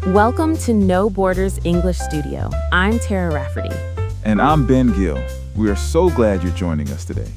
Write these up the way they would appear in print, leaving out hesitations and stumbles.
Welcome to No Borders English Studio. I'm Tara Rafferty. And I'm Ben Gill. We are so glad you're joining us today.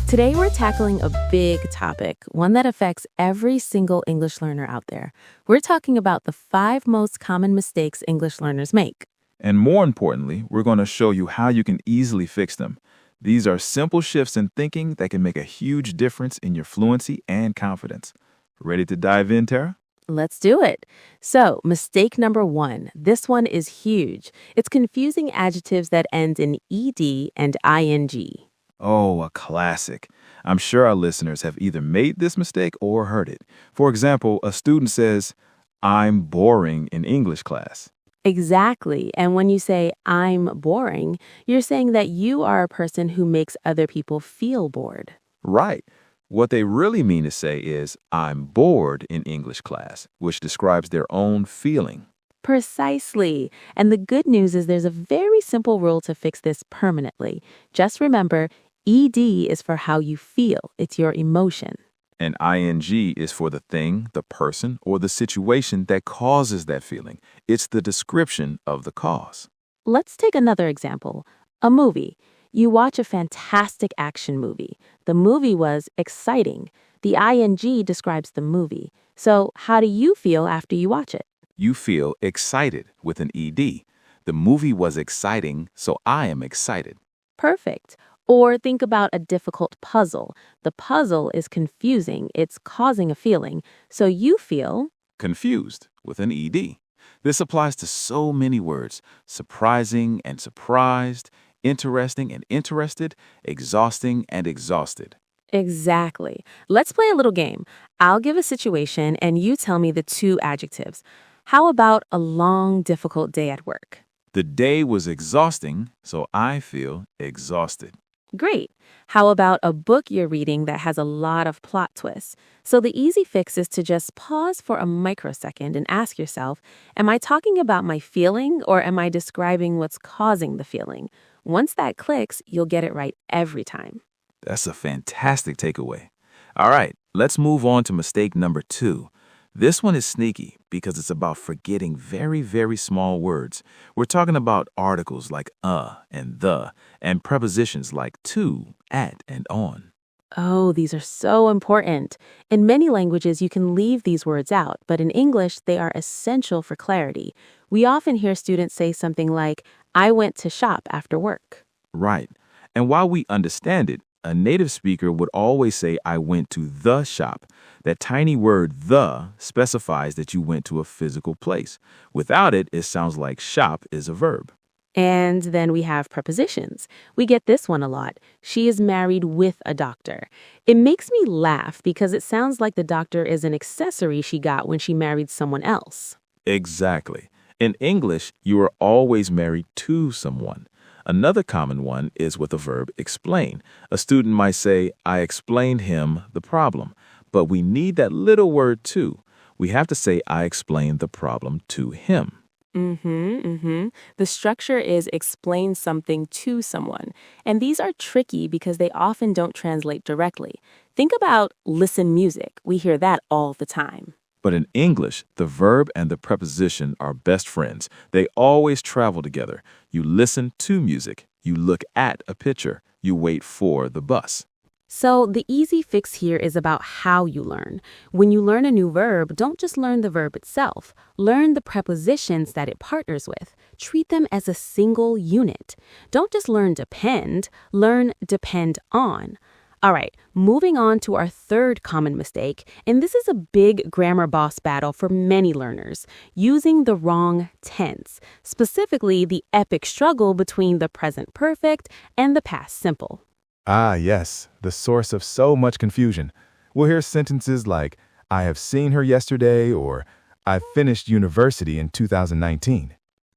Today we're tackling a big topic, one that affects every single English learner out there. We're talking about the 5 most common mistakes English learners make. And more importantly, we're going to show you how you can easily fix them. These are simple shifts in thinking that can make a huge difference in your fluency and confidence. Ready to dive in, Tara? Let's do it. So, mistake number 1. This one is huge. It's confusing adjectives that end in ed and ing. Oh, a classic. I'm sure our listeners have either made this mistake or heard it. For example, a student says, "I'm boring in English class." Exactly. And when you say, I'm boring, you're saying that you are a person who makes other people feel bored. Right. What they really mean to say is, "I'm bored in English class," which describes their own feeling. Precisely. And the good news is there's a very simple rule to fix this permanently. Just remember, ed is for how you feel. It's your emotion. And ing is for the thing, the person, or the situation that causes that feeling. It's the description of the cause. Let's take another example. A movie. You watch a fantastic action movie. The movie was exciting. The ing describes the movie. So how do you feel after you watch it? You feel excited with an ed. The movie was exciting, so I am excited. Perfect. Or think about a difficult puzzle. The puzzle is confusing. It's causing a feeling. So you feel Confused with an ed. This applies to so many words: surprising and surprised, interesting and interested, exhausting and exhausted. exactly. Let's play a little game. I'll give a situation and you tell me the 2 adjectives. How about a long, difficult day at work? The day was exhausting, so I feel exhausted. Great. How about a book you're reading that has a lot of plot twists? So the easy fix is to just pause for a microsecond and ask yourself, am I talking about my feeling or am I describing what's causing the feeling? Once that clicks, you'll get it right every time. That's a fantastic takeaway. All right, let's move on to mistake number 2. This one is sneaky because it's about forgetting very, very small words. We're talking about articles like and the, and prepositions like to, at, and on. Oh, these are so important. In many languages, you can leave these words out, but in English, they are essential for clarity. We often hear students say something like, I went to shop after work. Right. And while we understand it, a native speaker would always say, "I went to the shop." That tiny word "the" specifies that you went to a physical place. Without it, it sounds like shop is a verb. And then we have prepositions. We get this one a lot. She is married with a doctor. It makes me laugh because it sounds like the doctor is an accessory she got when she married someone else. Exactly. In English, you are always married to someone. Another common one is with the verb explain. A student might say, "I explained him the problem." But we need that little word to. We have to say, "I explained the problem to him." The structure is explain something to someone. And these are tricky because they often don't translate directly. Think about listen music. We hear that all the time. But in English, the verb and the preposition are best friends. They always travel together. You listen to music. You look at a picture. You wait for the bus. So the easy fix here is about how you learn. When you learn a new verb, don't just learn the verb itself. Learn the prepositions that it partners with. Treat them as a single unit. Don't just learn depend, learn depend on. All right, moving on to our 3rd common mistake, and this is a big grammar boss battle for many learners, using the wrong tense, specifically the epic struggle between the present perfect and the past simple. Ah, yes, the source of so much confusion. We'll hear sentences like, "I have seen her yesterday," or "I finished university in 2019.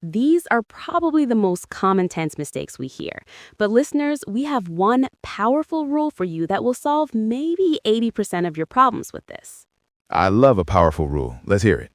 These are probably the most common tense mistakes we hear. But listeners, we have one powerful rule for you that will solve maybe 80% of your problems with this. I love a powerful rule. Let's hear it.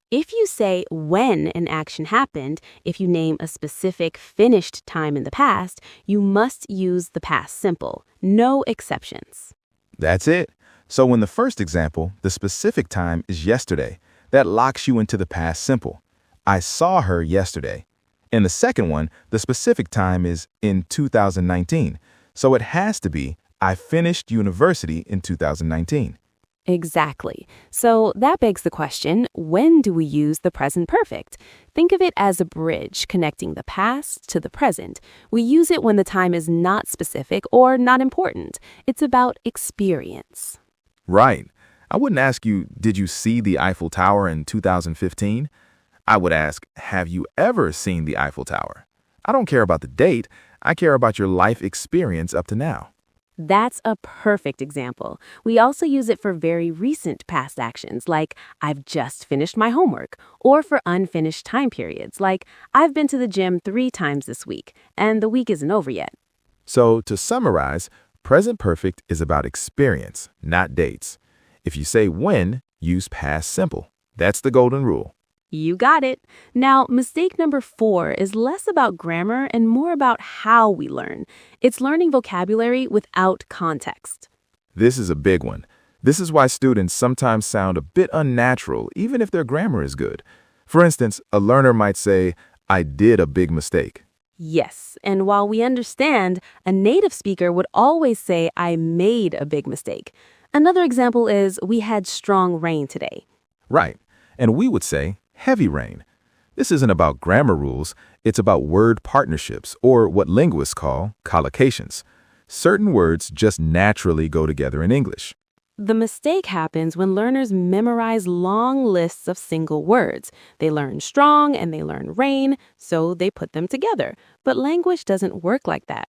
If you say when an action happened, if you name a specific finished time in the past, you must use the past simple. No exceptions. That's it. So in the first example, the specific time is yesterday. That locks you into the past simple. I saw her yesterday. In the second one, the specific time is in 2019. So it has to be, I finished university in 2019. Exactly. So that begs the question, when do we use the present perfect? Think of it as a bridge connecting the past to the present. We use it when the time is not specific or not important. It's about experience. Right. I wouldn't ask you, did you see the Eiffel Tower in 2015? I would ask, have you ever seen the Eiffel Tower? I don't care about the date. I care about your life experience up to now. That's a perfect example. We also use it for very recent past actions, like I've just finished my homework, or for unfinished time periods, like I've been to the gym 3 times this week, and the week isn't over yet. So to summarize, present perfect is about experience, not dates. If you say when, use past simple. That's the golden rule. You got it. Now, mistake number 4 is less about grammar and more about how we learn. It's learning vocabulary without context. This is a big one. This is why students sometimes sound a bit unnatural, even if their grammar is good. For instance, a learner might say, I did a big mistake. Yes, and while we understand, a native speaker would always say, I made a big mistake. Another example is, we had strong rain today. Right. And we would say, heavy rain. This isn't about grammar rules, it's about word partnerships, or what linguists call collocations. Certain words just naturally go together in English. The mistake happens when learners memorize long lists of single words. They learn strong and they learn rain, so they put them together. But language doesn't work like that.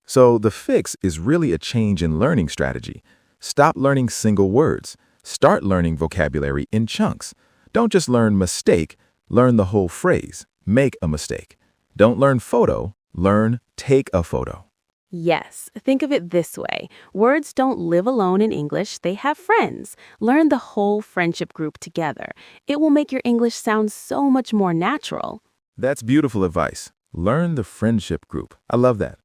So the fix is really a change in learning strategy. Stop learning single words. Start learning vocabulary in chunks. Don't just learn mistake, learn the whole phrase, make a mistake. Don't learn photo, learn take a photo. Yes, think of it this way. Words don't live alone in English, they have friends. Learn the whole friendship group together. It will make your English sound so much more natural. That's beautiful advice. Learn the friendship group. I love that.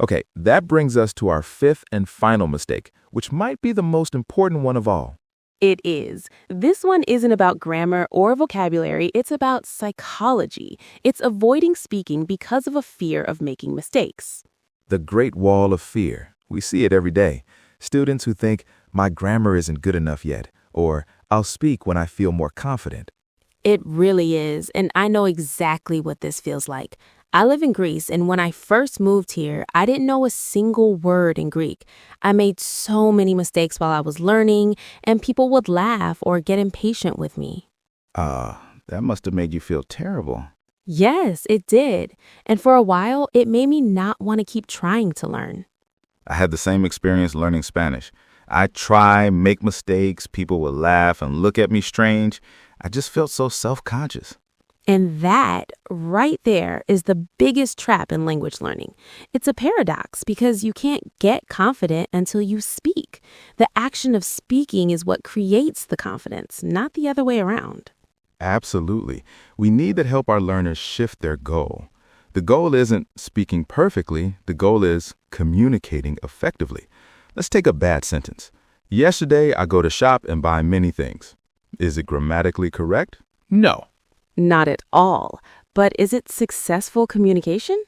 Okay, that brings us to our 5th and final mistake, which might be the most important one of all. It is. This one isn't about grammar or vocabulary, it's about psychology. It's avoiding speaking because of a fear of making mistakes. The Great Wall of Fear. We see it every day. Students who think, my grammar isn't good enough yet, or I'll speak when I feel more confident. It really is, and I know exactly what this feels like. I live in Greece, and when I first moved here, I didn't know a single word in Greek. I made so many mistakes while I was learning, and people would laugh or get impatient with me. That must have made you feel terrible. Yes, it did. And for a while, it made me not want to keep trying to learn. I had the same experience learning Spanish. I'd try, make mistakes, people would laugh and look at me strange. I just felt so self-conscious. And that, right there, is the biggest trap in language learning. It's a paradox because you can't get confident until you speak. The action of speaking is what creates the confidence, not the other way around. Absolutely. We need to help our learners shift their goal. The goal isn't speaking perfectly. The goal is communicating effectively. Let's take a bad sentence. Yesterday, I go to shop and buy many things. Is it grammatically correct? No. Not at all. But is it successful communication?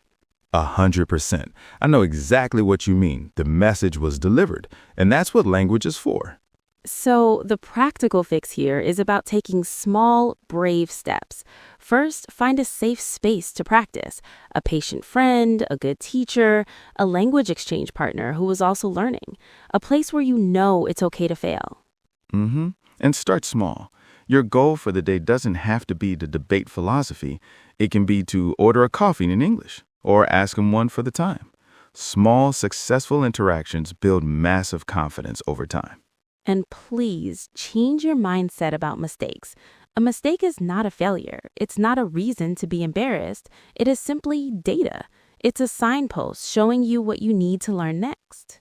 100%. I know exactly what you mean. The message was delivered, and that's what language is for. So the practical fix here is about taking small, brave steps. First, find a safe space to practice. A patient friend, a good teacher, a language exchange partner who is also learning. A place where you know it's okay to fail. And start small. Your goal for the day doesn't have to be to debate philosophy. It can be to order a coffee in English or ask them one for the time. Small, successful interactions build massive confidence over time. And please change your mindset about mistakes. A mistake is not a failure. It's not a reason to be embarrassed. It is simply data. It's a signpost showing you what you need to learn next.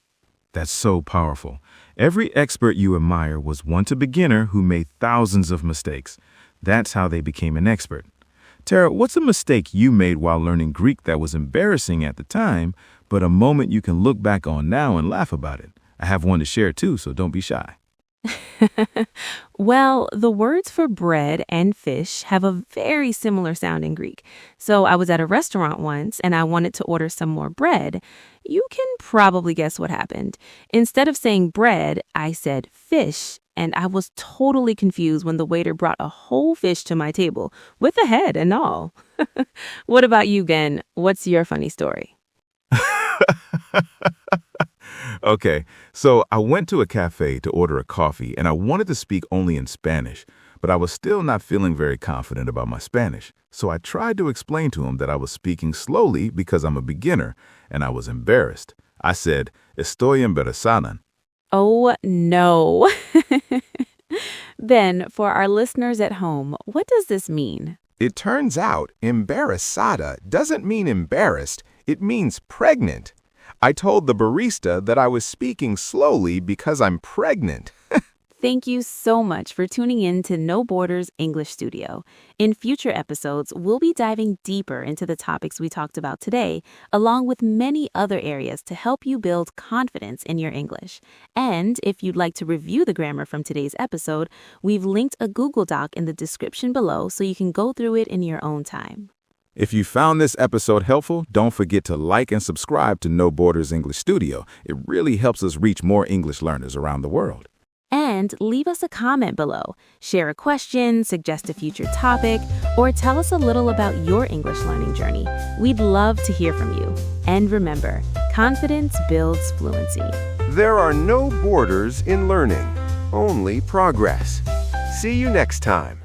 That's so powerful. Every expert you admire was once a beginner who made thousands of mistakes. That's how they became an expert. Tara, what's a mistake you made while learning Greek that was embarrassing at the time, but a moment you can look back on now and laugh about it? I have one to share too, so don't be shy. Well, the words for bread and fish have a very similar sound in Greek. So I was at a restaurant once and I wanted to order some more bread. You can probably guess what happened. Instead of saying bread, I said fish, and I was totally confused when the waiter brought a whole fish to my table with a head and all. What about you, Ben? What's your funny story? Okay, so I went to a cafe to order a coffee and I wanted to speak only in Spanish, but I was still not feeling very confident about my Spanish. So I tried to explain to him that I was speaking slowly because I'm a beginner and I was embarrassed. I said, "Estoy embarazada." Oh, no. Ben, for our listeners at home, what does this mean? It turns out embarazada doesn't mean embarrassed, it means pregnant. I told the barista that I was speaking slowly because I'm pregnant. Thank you so much for tuning in to No Borders English Studio. In future episodes, we'll be diving deeper into the topics we talked about today, along with many other areas to help you build confidence in your English. And if you'd like to review the grammar from today's episode, we've linked a Google Doc in the description below so you can go through it in your own time. If you found this episode helpful, don't forget to like and subscribe to No Borders English Studio. It really helps us reach more English learners around the world. And leave us a comment below. Share a question, suggest a future topic, or tell us a little about your English learning journey. We'd love to hear from you. And remember, confidence builds fluency. There are no borders in learning, only progress. See you next time.